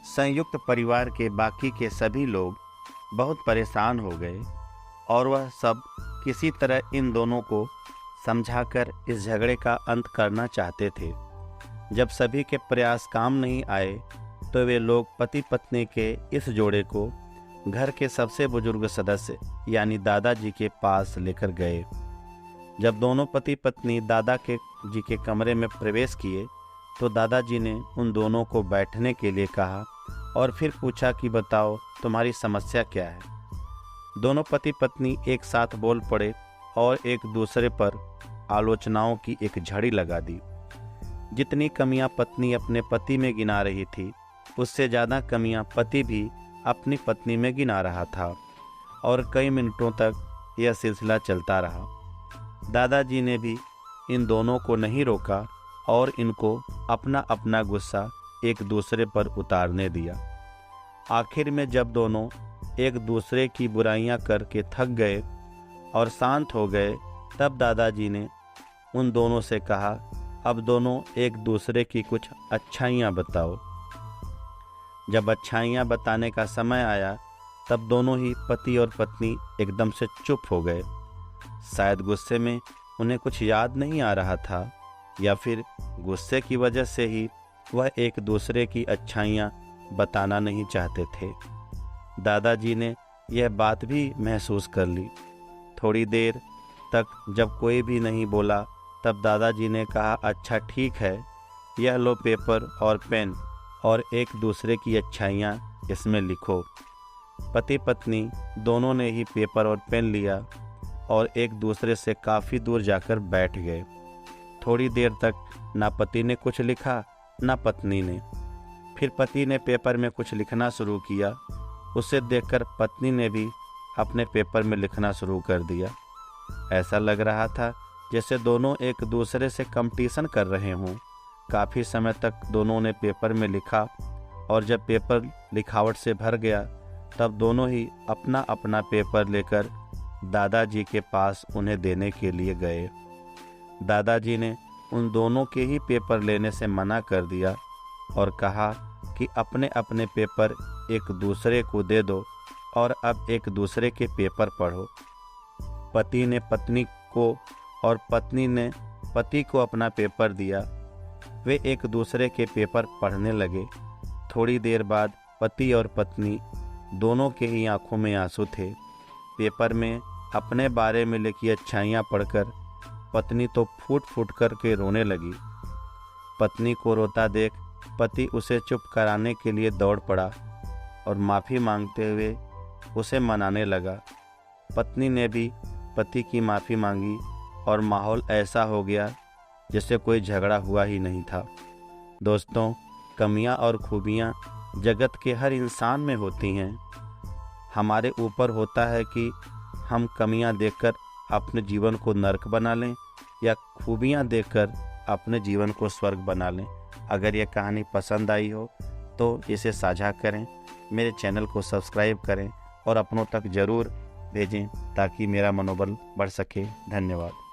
संयुक्त परिवार के बाकी के सभी लोग बहुत परेशान हो गए और वह सब किसी तरह इन दोनों को समझाकर इस झगड़े का अंत करना चाहते थे। जब सभी के प्रयास काम नहीं आए तो वे लोग पति पत्नी के इस जोड़े को घर के सबसे बुजुर्ग सदस्य यानी दादाजी के पास लेकर गए। जब दोनों पति पत्नी दादाजी के कमरे में प्रवेश किए तो दादाजी ने उन दोनों को बैठने के लिए कहा और फिर पूछा कि बताओ तुम्हारी समस्या क्या है। दोनों पति पत्नी एक साथ बोल पड़े और एक दूसरे पर आलोचनाओं की एक झड़ी लगा दी। जितनी कमियां पत्नी अपने पति में गिना रही थी उससे ज़्यादा कमियां पति भी अपनी पत्नी में गिना रहा था और कई मिनटों तक यह सिलसिला चलता रहा। दादाजी ने भी इन दोनों को नहीं रोका और इनको अपना अपना गुस्सा एक दूसरे पर उतारने दिया। आखिर में जब दोनों एक दूसरे की बुराइयां करके थक गए और शांत हो गए तब दादाजी ने उन दोनों से कहा, अब दोनों एक दूसरे की कुछ अच्छाइयाँ बताओ। जब अच्छाइयाँ बताने का समय आया तब दोनों ही पति और पत्नी एकदम से चुप हो गए। शायद गुस्से में उन्हें कुछ याद नहीं आ रहा था या फिर गुस्से की वजह से ही वह एक दूसरे की अच्छाइयाँ बताना नहीं चाहते थे। दादाजी ने यह बात भी महसूस कर ली। थोड़ी देर तक जब कोई भी नहीं बोला तब दादाजी ने कहा, अच्छा ठीक है, यह लो पेपर और पेन और एक दूसरे की अच्छाइयाँ इसमें लिखो। पति पत्नी दोनों ने ही पेपर और पेन लिया और एक दूसरे से काफ़ी दूर जाकर बैठ गए। थोड़ी देर तक ना पति ने कुछ लिखा ना पत्नी ने। फिर पति ने पेपर में कुछ लिखना शुरू किया। उसे देखकर पत्नी ने भी अपने पेपर में लिखना शुरू कर दिया। ऐसा लग रहा था जैसे दोनों एक दूसरे से कंपटीशन कर रहे हों। काफ़ी समय तक दोनों ने पेपर में लिखा और जब पेपर लिखावट से भर गया तब दोनों ही अपना अपना पेपर लेकर दादाजी के पास उन्हें देने के लिए गए। दादाजी ने उन दोनों के ही पेपर लेने से मना कर दिया और कहा कि अपने अपने पेपर एक दूसरे को दे दो और अब एक दूसरे के पेपर पढ़ो। पति ने पत्नी को और पत्नी ने पति को अपना पेपर दिया। वे एक दूसरे के पेपर पढ़ने लगे। थोड़ी देर बाद पति और पत्नी दोनों के ही आंखों में आंसू थे। पेपर में अपने बारे में लिखी अच्छाइयाँ पढ़कर पत्नी तो फूट फूट कर के रोने लगी। पत्नी को रोता देख पति उसे चुप कराने के लिए दौड़ पड़ा और माफ़ी मांगते हुए उसे मनाने लगा। पत्नी ने भी पति की माफ़ी मांगी और माहौल ऐसा हो गया जैसे कोई झगड़ा हुआ ही नहीं था। दोस्तों, कमियां और खूबियां जगत के हर इंसान में होती हैं। हमारे ऊपर होता है कि हम कमियां देखकर अपने जीवन को नरक बना लें या खूबियां देखकर अपने जीवन को स्वर्ग बना लें। अगर यह कहानी पसंद आई हो तो इसे साझा करें, मेरे चैनल को सब्सक्राइब करें और अपनों तक ज़रूर भेजें ताकि मेरा मनोबल बढ़ सके। धन्यवाद।